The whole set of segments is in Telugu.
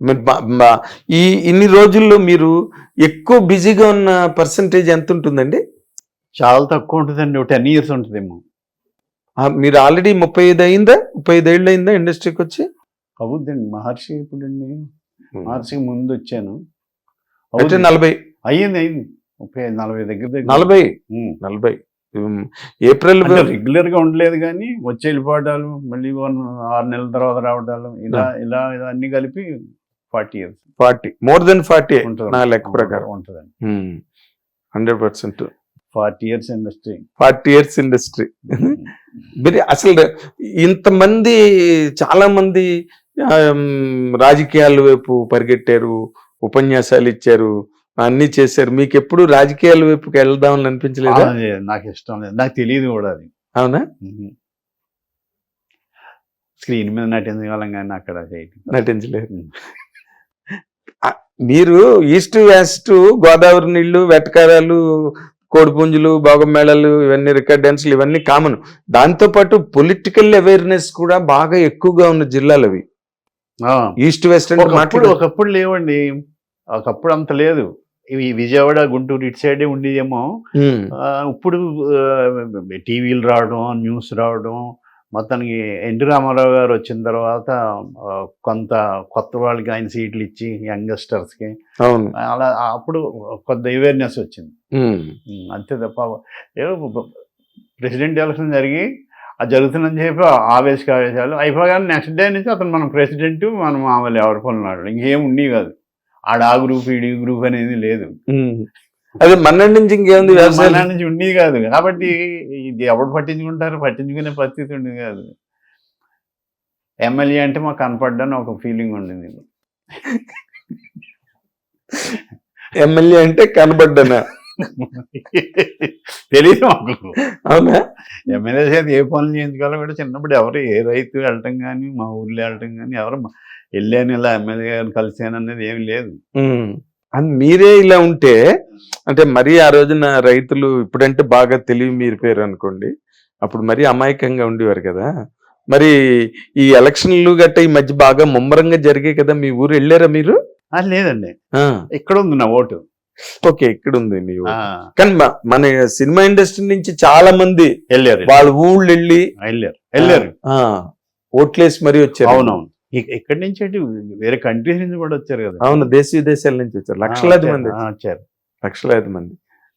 మరి ఈ ఇన్ని రోజుల్లో మీరు ఎక్కువ బిజీగా ఉన్న పర్సంటేజ్ ఎంత ఉంటుందండి? చాలా తక్కువ ఉంటుందండి. 10 years ఉంటుందేమో. మీరు ఆల్రెడీ 35 అయిందా? 35 ఏళ్ళు అయిందా ఇండస్ట్రీకి వచ్చి? అవుద్దండి. మహర్షి ఎప్పుడండి? మహర్షికి ముందు వచ్చాను. అంటే 40 అయింది 35, 40 దగ్గర 40 ఏప్రిల్ రెగ్యులర్ గా ఉండలేదు కానీ వచ్చి వెళ్ళిపోవడాలు, మళ్ళీ 6 నెలల తర్వాత రావడాలు, ఇలా ఇలా అన్ని కలిపి 40 years. 40 మోర్ దెన్ 40 నా లెక్క ప్రకారం ఉంటుందండి. 100%. 40 years ఇండస్ట్రీ. 40 years industry. మరి అసలు ఇంతమంది చాలా మంది రాజకీయాల వైపు పరిగెట్టారు, ఉపన్యాసాలు ఇచ్చారు, అన్ని చేశారు. మీకు ఎప్పుడు రాజకీయాల వైపుకి వెళ్దామని అనిపించలేదు? నాకు ఇష్టం లేదు, నాకు తెలియదు కూడా అది. అవునా? స్క్రీన్ మీద నటించగలం కానీ అక్కడ నటించలేదు. మీరు ఈస్ట్ వెస్ట్, గోదావరి నీళ్లు, వెటకారాలు, కోడిపుంజులు, భోగమేళాలు, ఇవన్నీ రికార్డ్ డాన్సులు ఇవన్నీ కామన్. దాంతోపాటు పొలిటికల్ అవేర్నెస్ కూడా బాగా ఎక్కువగా ఉన్న జిల్లాలు అవి. ఈస్ట్ వెస్ట్ అంటే ఒకప్పుడు లేవండి, ఒకప్పుడు అంత లేదు. ఇవి విజయవాడ, గుంటూరు ఇటు సైడే ఉండేదేమో. ఇప్పుడు టీవీలు రావడం, న్యూస్ రావడం, మొత్తానికి ఎన్టీ రామారావు గారు వచ్చిన తర్వాత కొంత కొత్త వాళ్ళకి ఆయన సీట్లు ఇచ్చి యంగ్స్టర్స్కి అలా అప్పుడు కొద్ది అవేర్నెస్ వచ్చింది. అంతే తప్ప ఏదో ప్రెసిడెంట్ ఎలక్షన్ జరిగి అది జరుగుతుందని చెప్పి ఆవేశాలు అయిపోగానే నెక్స్ట్ డే నుంచి అతను మనం ప్రెసిడెంట్, మనం మామూలు ఎవరి పనులు ఇంకేం ఉండేవి కాదు. ఆ గ్రూప్ ఈడీ గ్రూప్ అనేది లేదు. అదే మన్నాడు నుంచి ఇంకేముంది, వ్యవసాయం నుంచి ఉండేది కాదు. కాబట్టి ఇది ఎవరు పట్టించుకుంటారు, పట్టించుకునే పరిస్థితి ఉండేది కాదు. ఎమ్మెల్యే అంటే మాకు కనపడ్డాను ఒక ఫీలింగ్ ఉండింది. ఎమ్మెల్యే అంటే కనపడ్డానా? తెలియదు మాకు. అవునా? ఎమ్మెల్యే చేత ఏ పనులు చేయించుకోవాలో కూడా చిన్నప్పుడు ఎవరు ఏ రైతు వెళ్ళటం కానీ, మా ఊర్లో వెళ్ళటం కానీ, ఎవరు వెళ్ళాను ఇలా ఎమ్మెల్యే గారిని కలిసాను అనేది ఏమి లేదు. మీరే ఇలా ఉంటే అంటే మరీ ఆ రోజున రైతులు ఇప్పుడంటే బాగా తెలివి మీరిపోయారు అనుకోండి, అప్పుడు మరీ అమాయకంగా ఉండేవారు కదా. మరి ఈ ఎలక్షన్లు గట్ట ఈ మధ్య బాగా ముమ్మరంగా జరిగాయి కదా, మీ ఊరు వెళ్ళారా మీరు? లేదండి, ఇక్కడ ఉంది నా ఓటు. ఓకే, ఇక్కడ ఉంది మీ ఊరు. కానీ మన సినిమా ఇండస్ట్రీ నుంచి చాలా మంది వెళ్ళారు, వాళ్ళ ఊళ్ళు వెళ్ళారు ఓట్లేసి మరీ వచ్చారు. అవునవును, ఎక్కడి నుంచి అంటే వేరే కంట్రీస్ నుంచి కూడా వచ్చారు కదా. అవును, దేశ విదేశాల నుంచి వచ్చారు, లక్షలాది మంది వచ్చారు, లక్షలాది మంది.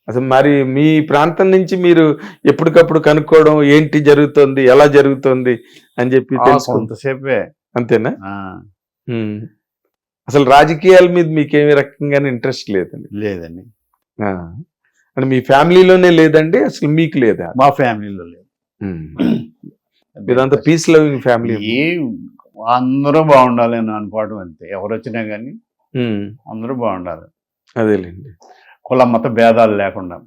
అసలు మరి మీ ప్రాంతం నుంచి మీరు ఎప్పటికప్పుడు కనుక్కోవడం, ఏంటి జరుగుతుంది, ఎలా జరుగుతుంది అని చెప్పి తెలుసుకుంతసేపే. అంతేనా? అసలు రాజకీయాల మీద మీకేమి రకంగానే ఇంట్రెస్ట్ లేదండి? లేదండి. అంటే మీ ఫ్యామిలీలోనే లేదండి, అసలు మీకు లేదా? మా ఫ్యామిలీలో లేదు. ఇదంతా పీస్ లవింగ్ ఫ్యామిలీ. అందరూ బాగుండాలి అని అనుకోవడం అంతే. ఎవరు వచ్చినా కానీ అందరూ బాగుండాలి. అదేలేండి, కుల మత భేదాలు లేకుండా.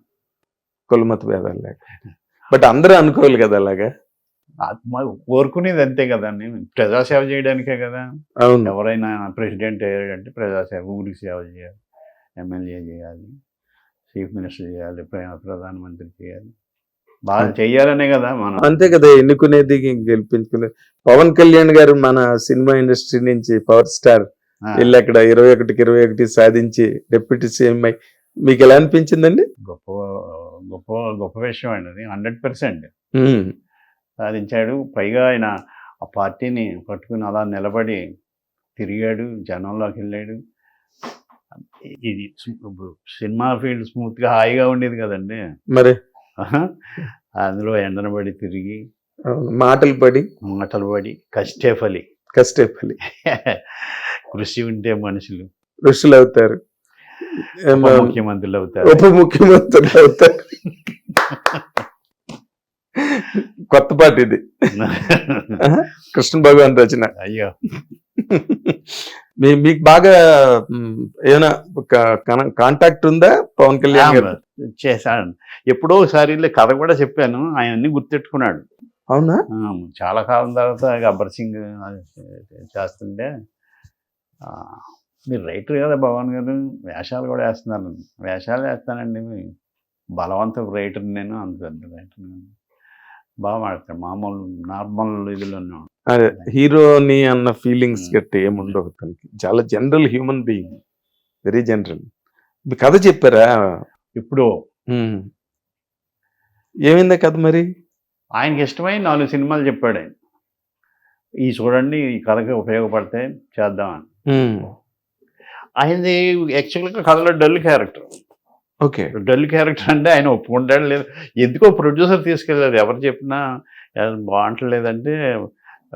కుల మత భేదాలు లేకుండా, బట్ అందరూ అనుకోవాలి కదా అలాగా. కోరుకునేది అంతే కదండి, ప్రజాసేవ చేయడానికే కదా. అవును, ఎవరైనా ప్రెసిడెంట్ అయ్యాడంటే ప్రజాసేవ, ఊరికి సేవ చేయాలి, ఎమ్మెల్యే చేయాలి, చీఫ్ మినిస్టర్ చేయాలి, ప్రధానమంత్రి చేయాలి, బాగా చెయ్యాలనే కదా మనం. అంతే కదా ఎన్నుకునేది, గెలిపించుకునేది. పవన్ కళ్యాణ్ గారు మన సినిమా ఇండస్ట్రీ నుంచి పవర్ స్టార్ వెళ్ళి అక్కడ 21కి 21 సాధించి డిప్యూటీ సీఎం అయి మీకు ఎలా అనిపించిందండి? గొప్ప గొప్ప గొప్ప విషయం అండి అది. 100% సాధించాడు. పైగా ఆయన ఆ పార్టీని పట్టుకుని అలా నిలబడి తిరిగాడు, జనంలోకి వెళ్ళాడు. ఇది సినిమా ఫీల్డ్ స్మూత్గా హాయిగా ఉండేది కదండి. మరి అందులో ఎండనబడి తిరిగి మాటలు పడి కష్టే ఫలి కృషి ఉంటే మనుషులు ఋషులు అవుతారు, ముఖ్యమంత్రులు అవుతారు, ఉప ముఖ్యమంత్రులు అవుతారు. కొత్త పాట ఇది, కృష్ణ భగవాన్ రచన. అయ్యో, మీకు బాగా ఏమైనా కాంటాక్ట్ ఉందా పవన్ కళ్యాణ్ గారు? చేశాను ఎప్పుడో ఒకసారి, కథ కూడా చెప్పాను, ఆయన అన్ని గుర్తెట్టుకున్నాడు. అవునా? చాలా కాలం తర్వాత గబ్బర్ సింగ్ చేస్తుంటే, మీరు రైటర్ కదా భగవాన్ గారు, వేషాలు కూడా వేస్తున్నారు. వేషాలు వేస్తానండి, బలవంత రైటర్ నేను, అంత పెద్ద రైటర్ నేను. బాగా మాడతాను, మామూలు నార్మల్ ఇదిలో. అదే హీరోని అన్న ఫీలింగ్స్ Hmm. గట్టి ఏముండవు తనకి. చాలా general human being, very general. మీ కథ చెప్పారా? ఇప్పుడు ఉమ్. ఏమైందా కథ మరి? ఆయనకి ఇష్టమైన 4 సినిమాలు చెప్పాడు ఆయన. ఈ చూడండి ఈ కథకి ఉపయోగపడతాయి చేద్దామని. ఉమ్. ఆయనది యాక్చువల్గా కథలో dull character. Okay. Dull character అంటే ఆయన ఒప్పుకుంటాడు లేదు, ఎందుకో ప్రొడ్యూసర్ తీసుకెళ్ళారు. ఎవరు చెప్పినా బాగుంటలేదంటే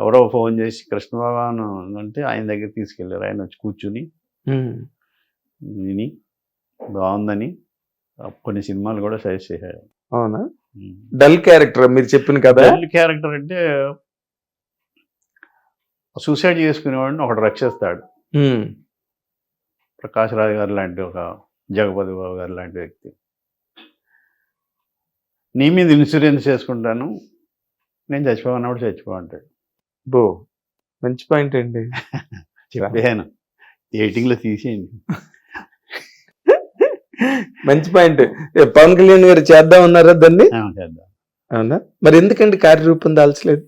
ఎవరో ఫోన్ చేసి కృష్ణ భగవాన్ అంటే ఆయన దగ్గర తీసుకెళ్ళారు. ఆయన వచ్చి కూర్చుని ఉమ్. విని బాగుందని కొన్ని సినిమాలు కూడా సజెస్ట్ చేశాడు. అవునా? డల్ క్యారెక్టర్ మీరు చెప్పిన కదా? డల్ క్యారెక్టర్ అంటే సూసైడ్ చేసుకునేవాడిని ఒకటి రక్షిస్తాడు. ఉమ్. ప్రకాష్ రాజ్ గారు లాంటి ఒక జగపతి బాబు గారు లాంటి వ్యక్తి. నీ మీద ఇన్సూరెన్స్ చేసుకుంటాను, నేను చచ్చిపోమన్నప్పుడు చచ్చిపోంటాడు. బో, మంచి పాయింట్ అండి. చెప్పాను ఎయిటింగ్లో తీసేయండి. మంచి పాయింట్. పవన్ కళ్యాణ్ గారు చేద్దాం అన్నారా దాన్ని? చేద్దాం. అవునా? మరి ఎందుకండి కార్యరూపం దాల్చలేదు?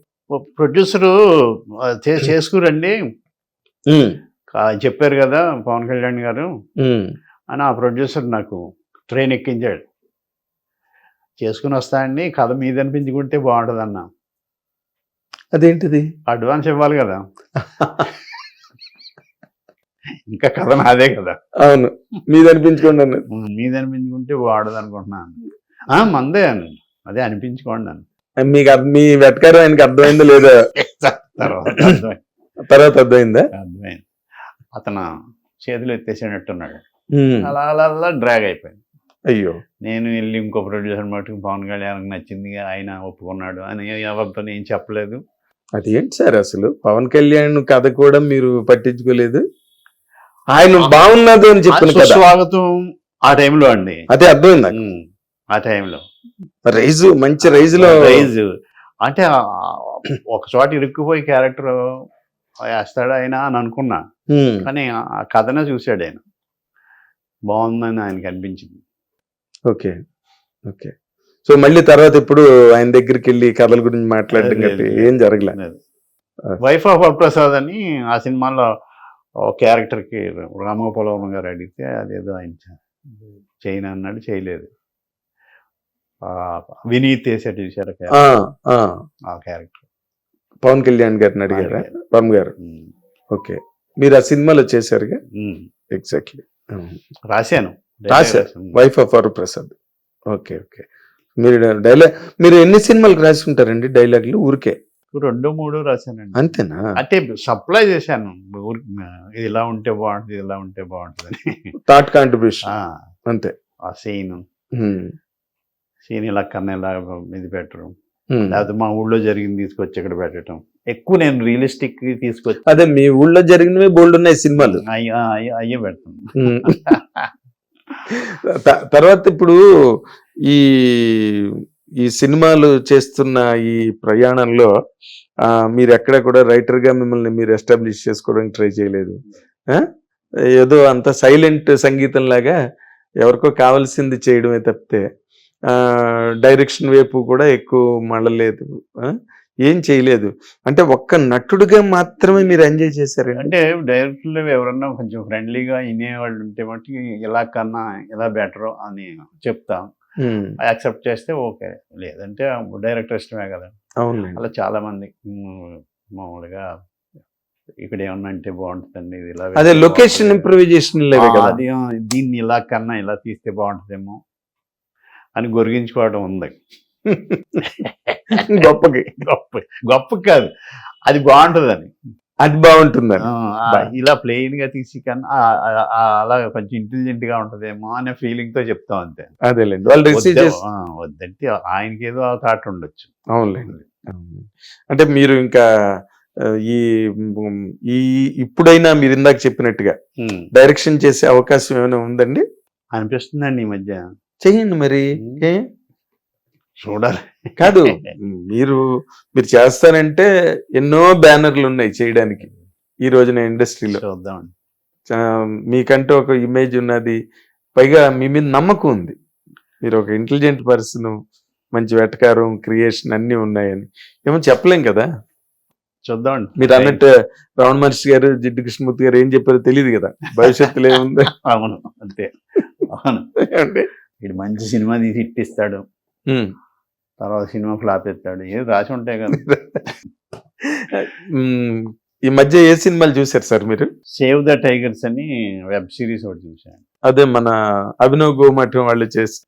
ప్రొడ్యూసరు చేసుకురండి ఉమ్. చెప్పారు కదా పవన్ కళ్యాణ్ గారు ఉమ్. అని ఆ ప్రొడ్యూసర్ నాకు ట్రైన్ ఎక్కించాడు. చేసుకుని వస్తానండి, కథ మీద అనిపించుకుంటే బాగుంటుంది అన్న. అదేంటిది? అడ్వాన్స్ ఇవ్వాలి కదా, ఇంకా కథ నాదే కదా. అవును, మీద అనిపించుకోండి అన్నది. మీద అనిపించుకుంటే బాగుంటుంది అనుకుంటున్నాను. మందే అని అదే అనిపించుకోండి అని. మీకు మీ వెటకారం ఆయనకి అర్థమైందో లేదో తర్వాత అర్థమైందా? అర్థమైంది. అతను చేతులు ఎత్తేసేటట్టున్నాడు. ఉమ్. అలా అలా అలా డ్రాగ్ అయిపోయింది. అయ్యో. నేను వెళ్ళి ఇంకో ప్రొడ్యూసర్ మటుకు పవన్ కళ్యాణ్కి నచ్చింది, ఆయన ఒప్పుకున్నాడు అని ఎవరితో ఏం చెప్పలేదు. అది ఏంటి సార్ అసలు పవన్ కళ్యాణ్ కథ కూడా మీరు పట్టించుకోలేదు? ఆయన బాగున్నది అని చెప్పిన కదా. స్వాగతం ఆ టైంలో అండి. అదే అర్థమైంది నాకు. ఆ టైంలో రైజు, మంచి రైజులో రైజు అంటే ఒక చోట ఇరుక్కుపోయి క్యారెక్టర్ వేస్తాడు ఆయన అని అనుకున్నా. ఉమ్. కానీ ఆ కథనే చూశాడు ఆయన, బాగుందని ఆయనకి అనిపించింది. ఓకే. ఓకే. సో మళ్ళీ తర్వాత ఇప్పుడు ఆయన దగ్గరికి వెళ్ళి కథల గురించి మాట్లాడడం గట్టి ఏం జరగలేదు. వైఫ్ ఆఫ్ వరప్రసాద్ అని ఆ సినిమాలో క్యారెక్టర్కి రామగోపాలవరం గారు అడిగితే అదేదో ఆయన చేయను అన్నాడు, చేయలేదు. వినీత్ వేసాడు చూసారు ఆ క్యారెక్టర్. పవన్ కళ్యాణ్ గారిని అడిగారా? పవన్ గారు. ఓకే. మీరు ఆ సినిమాలో చేశారుగా? ఎగ్జాక్ట్లీ రాశాను. Wife of Varaprasad. Okay. Okay. మీరు డైలాగ్, మీరు ఎన్ని సినిమాలకు రాసి ఉంటారండి డైలాగులు? ఊరికే 2-3 రాశానండి. అంతేనా? అంటే సప్లై చేశాను ఊరికి, ఇది ఇలా ఉంటే బాగుంటుంది, ఇలా ఉంటే బాగుంటుంది అని. థాట్ కాంట్రిబ్యూషన్ అంతే. ఆ సీన్ ఇలా కన్నా ఇలా ఇది పెట్టడం, Hmm. లేకపోతే మా ఊళ్ళో జరిగింది తీసుకొచ్చి ఇక్కడ పెట్టడం. ఎక్కువ నేను రియలిస్టిక్ తీసుకొచ్చి అదే మీ ఊళ్ళో జరిగినవి బోల్డ్ ఉన్నాయి సినిమాలు. అయ్యే పెడతాను. తర్వాత ఇప్పుడు ఈ ఈ సినిమాలు చేస్తున్న ఈ ప్రయాణంలో మీరు ఎక్కడ కూడా రైటర్ గా మిమ్మల్ని మీరు ఎస్టాబ్లిష్ చేసుకోవడానికి ట్రై చేయలేదు. ఏదో అంత సైలెంట్ సంగీతం లాగా ఎవరికో కావాల్సింది చేయడమే తప్పితే డైరెక్షన్ వైపు కూడా ఎక్కువ మళ్ళలేదు, ఏం చేయలేదు. అంటే ఒక్క నటుడుగా మాత్రమే మీరు ఎంజాయ్ చేశారు. అంటే డైరెక్టర్లు ఎవరన్నా కొంచెం ఫ్రెండ్లీగా వినేవాళ్ళు ఉంటే మట్టి ఇలా కన్నా ఇలా బెటర్ అని చెప్తాం, యాక్సెప్ట్ చేస్తే ఓకే, లేదంటే డైరెక్టర్ ఇష్టమే కదా. అవును. అలా చాలా మంది మామూలుగా ఇక్కడ ఏమన్నా అంటే బాగుంటుందండి, ఇది ఇలా అదే లొకేషన్ ఇంప్రూవైజేషన్ అది దీన్ని ఇలా కన్నా ఇలా తీస్తే బాగుంటుందేమో అని గొరిగించుకోవడం ఉంది. గొప్పకి గొప్ప కాదు, అది బాగుంటుందని, అది బాగుంటుందని. ఇలా ప్లెయిన్ గా తీసి కన్నా అలా కొంచెం ఇంటెలిజెంట్ గా ఉంటదేమో అనే ఫీలింగ్ తో చెప్తాం అంతే. అదేలేండి, వాళ్ళు వద్దంటే ఆయనకి ఏదో థాట్ ఉండొచ్చు. అవునులేండి. అంటే మీరు ఇంకా ఈ ఈ ఇప్పుడైనా మీరు ఇందాక చెప్పినట్టుగా డైరెక్షన్ చేసే అవకాశం ఏమైనా ఉందండి? అనిపిస్తుందండి ఈ మధ్య. చెయ్యండి మరి, చూడాలి. కాదు, మీరు చేస్తానంటే ఎన్నో బ్యానర్లు ఉన్నాయి చేయడానికి ఈ రోజున ఇండస్ట్రీలో. చూద్దామండి. మీకంటూ ఒక ఇమేజ్ ఉన్నది, పైగా మీ మీద నమ్మకం ఉంది, మీరు ఒక ఇంటెలిజెంట్ పర్సన్, మంచి వెటకారం, క్రియేషన్ అన్నీ ఉన్నాయని. ఏమో చెప్పలేం కదా. చూద్దాం. మీరు అన్నట్టు రమణ మహర్షి గారు, జిడ్డు కృష్ణమూర్తి గారు ఏం చెప్పారో తెలియదు కదా, భవిష్యత్తులో ఏముంది. అవును, అంతే. అవును, వీడు మంచి సినిమా తీసి ఇట్టిస్తాడు, తర్వాత సినిమా ఫ్లాప్ ఎత్తాడు, ఏది రాసి ఉంటాయి కదా. ఈ మధ్య ఏ సినిమాలు చూసారు సార్ మీరు? సేవ్ ద టైగర్స్ అని వెబ్ సిరీస్ ఒకటి చూసాను. అదే మన అభినవ్ గోమఠం వాళ్ళు చేసి,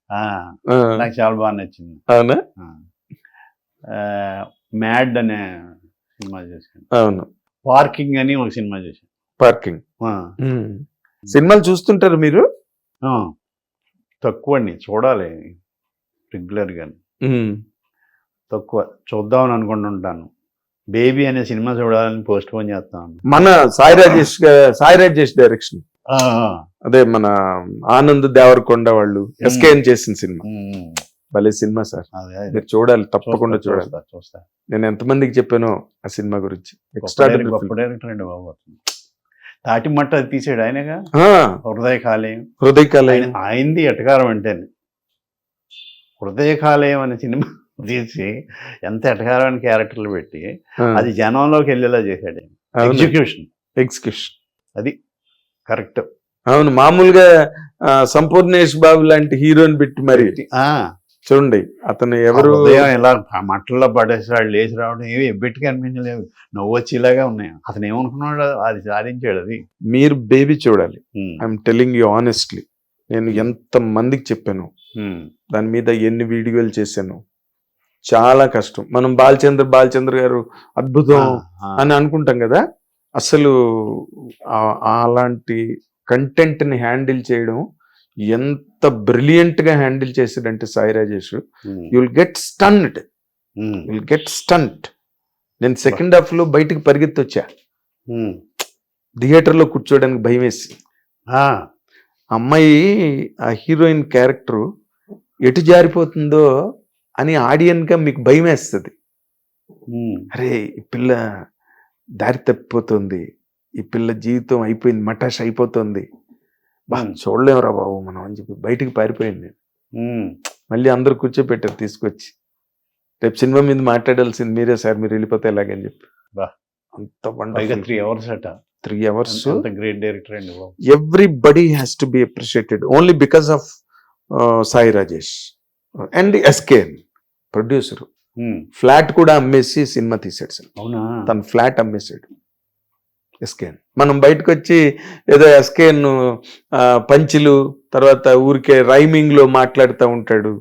నాకు చాలా బాగా నచ్చింది. అవునా? మ్యాడ్ అనే సినిమా చూసాను. అవును. పార్కింగ్ అని ఒక సినిమా చూసాను. పార్కింగ్ సినిమాలు చూస్తుంటారు మీరు? తక్కువ అండి, చూడాలి రెగ్యులర్ గా, తక్కువ చూద్దామని అనుకుంటుంటాను. బేబీ అనే సినిమా చూడాలని పోస్ట్ పోన్ చేస్తాను. మన సాయి రాజేష్ డైరెక్షన్, అదే మన ఆనంద్ దేవరకొండ వాళ్ళు ఎస్కేఎన్ చేసిన సినిమా, భలే సినిమా సార్. మీరు చూడాలి, తప్పకుండా చూడాలి. చూస్తా. నేను ఎంతమందికి చెప్పానో ఆ సినిమా గురించి. గొప్ప డైరెక్టర్ అండి బాబు. తాటి మట్ట తీసాడు ఆయనగా, హృదయ కాలేయం. ఆయనది ఎటకారం అంటే, హృదయ కాలేయం అనే సినిమా తీసి ఎంత ఎటకారమైన క్యారెక్టర్లు పెట్టి అది జనంలోకి వెళ్ళేలా చేశాడు. ఎగ్జిక్యూషన్ అది కరెక్ట్. అవును, మామూలుగా సంపూర్ణేష్ బాబు లాంటి హీరోని పెట్టి మరి చూడండి, అతను ఎవరు ఇలా మట్టల్లో పడేసాడు, లేచి రావడం ఏమి ఎబ్బెట్టుగా అనిపించలేవు, నవ్వొచ్చేలాగా ఉన్నాయి. అతను ఏమనుకున్నాడు, అది సాధించాడు. అది మీరు బేబీ చూడాలి. ఐఎమ్ టెల్లింగ్ యూ ఆనెస్ట్లీ, నేను ఎంత మందికి చెప్పాను, దాని మీద ఎన్ని వీడియోలు చేశాను. చాలా కష్టం. మనం బాలచంద్ర గారు అద్భుతం అని అనుకుంటాం కదా, అసలు అలాంటి కంటెంట్ ని హ్యాండిల్ చేయడం ఎంత బ్రిలియంట్ గా హ్యాండిల్ చేసాడంటే Sai Rajesh, you will get stunned. నేను సెకండ్ హాఫ్ లో బయటకు పరిగెత్తి వచ్చా, థియేటర్ లో కూర్చోడానికి భయం వేసి. అమ్మాయి ఆ హీరోయిన్ క్యారెక్టర్ ఎటు జారిపోతుందో అని ఆడియన్ గా మీకు భయం వేస్తుంది. అరే ఈ పిల్ల దారి తప్పిపోతుంది, ఈ పిల్ల జీవితం అయిపోయింది, మటాష్ అయిపోతుంది, చూడలేమురా బాబు మనం అని చెప్పి బయటికి పారిపోయింది. మళ్ళీ అందరూ కూర్చోపెట్టారు తీసుకొచ్చి, రేపు సినిమా మీద మాట్లాడాల్సింది మీరే సార్, మీరు వెళ్ళిపోతే ఎలాగని చెప్పి. అంత వండర్ఫుల్. 3 hours. గ్రేట్ డైరెక్టర్ అండి. Everybody has to be appreciated only because of Sai Rajesh and SKN producer. Flat కూడా అమ్మేసి సినిమా తీసాడు సార్. అవునా? తన ఫ్లాట్ అమ్మేసాడు ఎస్కేఎన్. మనం బయటకు వచ్చి ఏదో ఎస్కేఎన్ పంచులు, తర్వాత ఊరికే రైమింగ్ లో మాట్లాడుతూ ఉంటాడు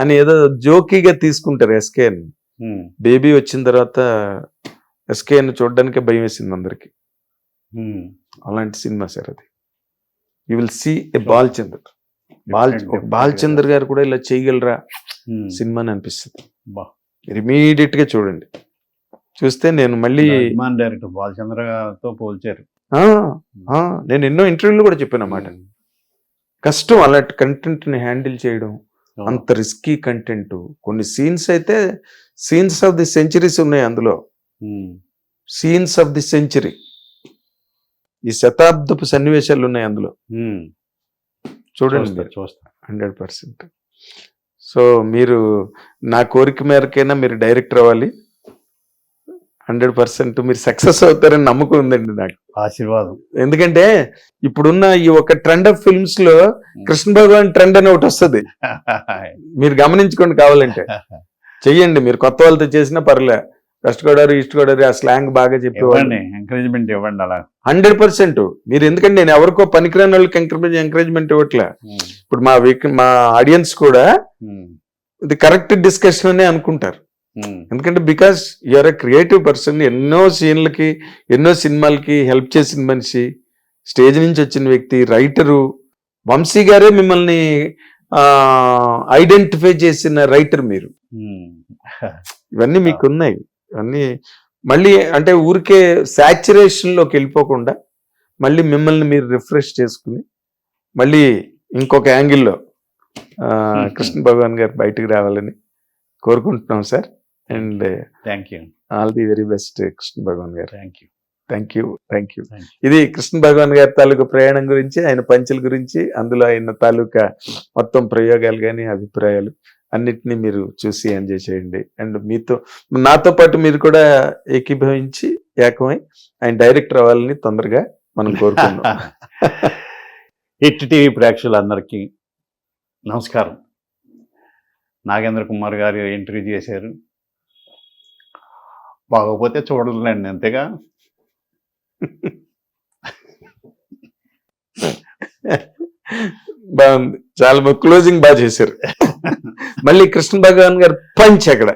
అని ఏదో జోకీగా తీసుకుంటారు ఎస్కేఎన్. బేబీ వచ్చిన తర్వాత ఎస్కేఎన్ చూడడానికే భయం వేసింది అందరికి. అలాంటి సినిమా సార్ అది. యూ విల్ సీ ఏ బాలచంద్ర గారు కూడా ఇలా చేయగలరా సినిమా అని అనిపిస్తుంది. ఇమీడియట్ గా చూడండి, చూస్తే నేను మళ్ళీ డైరెక్టర్ బాలచంద్ర గారితో పోల్చారు. నేను ఎన్నో ఇంటర్వ్యూలు కూడా చెప్పాను అన్నమాట. కష్టం అలాంటి కంటెంట్ ని హ్యాండిల్ చేయడం, అంత రిస్కీ కంటెంట్. కొన్ని సీన్స్ అయితే సీన్స్ ఆఫ్ ది సెంచరీస్ ఉన్నాయి అందులో. సీన్స్ ఆఫ్ ది సెంచరీ, ఈ శతాబ్దపు సన్నివేశాలు ఉన్నాయి అందులో. చూడండి, 100%. సో మీరు నా కోరిక మేరకైనా మీరు డైరెక్టర్ అవ్వాలి. 100% మీరు సక్సెస్ అవుతారని నమ్మకం ఉందండి నాకు. ఆశీర్వాదం. ఎందుకంటే ఇప్పుడున్న ఈ ఒక ట్రెండ్ ఆఫ్ ఫిల్మ్స్ లో కృష్ణ భగవాన్ ట్రెండ్ అని ఒకటి వస్తుంది, మీరు గమనించుకోండి. కావాలంటే చెయ్యండి, మీరు కొత్త వాళ్ళతో చేసినా పర్లే. వెస్ట్ గోదావరి, ఈస్ట్ గోదావరి ఆ స్లాంగ్ బాగా చెప్పేవాళ్ళు. ఎంకరేజ్మెంట్ ఇవ్వండి అలా. 100% మీరు, ఎందుకంటే నేను ఎవరికో పనికిరాని వాళ్ళకి ఎంకరేజ్మెంట్ ఇవ్వట్లే. ఇప్పుడు మా ఆడియన్స్ కూడా ఇది కరెక్ట్ డిస్కషన్ అనే అనుకుంటారు. ఎందుకంటే because you're a creative person, ఎన్నో సీన్లకి ఎన్నో సినిమాలకి హెల్ప్ చేసిన మనిషి, స్టేజ్ నుంచి వచ్చిన వ్యక్తి, రైటరు. వంశీ గారే మిమ్మల్ని ఐడెంటిఫై చేసిన రైటర్ మీరు. ఇవన్నీ మీకు ఉన్నాయి. ఇవన్నీ మళ్ళీ అంటే ఊరికే సాచురేషన్ లోకి వెళ్ళిపోకుండా మళ్ళీ మిమ్మల్ని మీరు రిఫ్రెష్ చేసుకుని మళ్ళీ ఇంకొక యాంగిల్లో కృష్ణ భగవాన్ గారు బయటకు రావాలని కోరుకుంటున్నాం sir. And thank you, all the very best Krishna Bhagavan గారు. Thank you. ఇది కృష్ణ భగవాన్ గారి తాలూకా ప్రయాణం గురించి, ఆయన పంచుల గురించి, అందులో ఆయన తాలూకా మొత్తం ప్రయోగాలు కానీ అభిప్రాయాలు. అన్నిటినీ మీరు చూసి ఎంజాయ్ చేయండి. అండ్ నాతో పాటు మీరు కూడా ఏకీభవించి ఏకమై ఆయన డైరెక్టర్ అవ్వాలని తొందరగా మనం కోరుకుందాం. హిట్ టీవీ ప్రేక్షకులందరికీ నమస్కారం. నాగేంద్ర కుమార్ గారు ఇంటర్వ్యూ చేశారు, బాగోపోతే చూడలేండి అంతేగా. బాగుంది, చాలా క్లోజింగ్ బాగా చేశారు. మళ్ళీ కృష్ణ భగవాన్ గారు పంచ్ అక్కడ.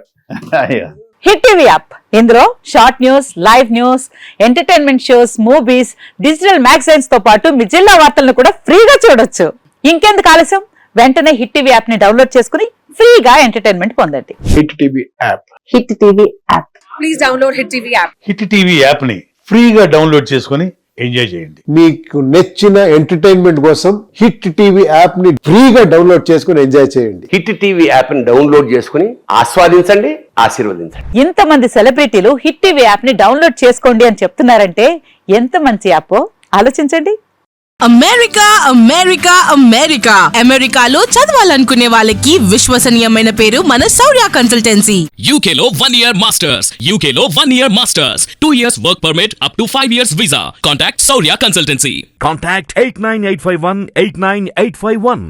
హిట్ టీవీ యాప్, ఇందులో short news, live news, entertainment shows, movies, digital magazines తో పాటు మీ జిల్లా వార్తలను కూడా ఫ్రీగా చూడొచ్చు. ఇంకెందుకు ఆలస్యం, వెంటనే హిట్ టీవీ యాప్ ని డౌన్లోడ్ చేసుకుని ఫ్రీగా ఎంటర్టైన్మెంట్ పొందండి. Hit TV app. Hit TV app. Please download Hit TV app. Hit TV app ని ఫ్రీగా డౌన్లోడ్ చేసుకొని ఎంజాయ్ చేయండి. మీకు నచ్చిన ఎంటర్టైన్మెంట్ కోసం హిట్ టీవీ యాప్ ని ఫ్రీగా డౌన్లోడ్ చేసుకుని ఎంజాయ్ చేయండి. హిట్ టీవీ యాప్ ని డౌన్లోడ్ చేసుకుని ఆస్వాదించండి, ఆశీర్వదించండి. ఇంతమంది సెలబ్రిటీలు హిట్ టీవీ యాప్ ని డౌన్లోడ్ చేసుకోండి అని చెప్తున్నారంటే ఎంత మంచి యాప్ ఆలోచించండి. అమెరికా అమెరికా అమెరికా అమెరికాలో చదవాలనుకునే వాళ్ళకి విశ్వసనీయమైన పేరు మన శౌర్య కన్సల్టెన్సీ. UK లో 1 year masters. UK లో 1 year masters. 2 years work permit up to 5 years visa. Contact Saurya Consultancy. Contact 89851 89851.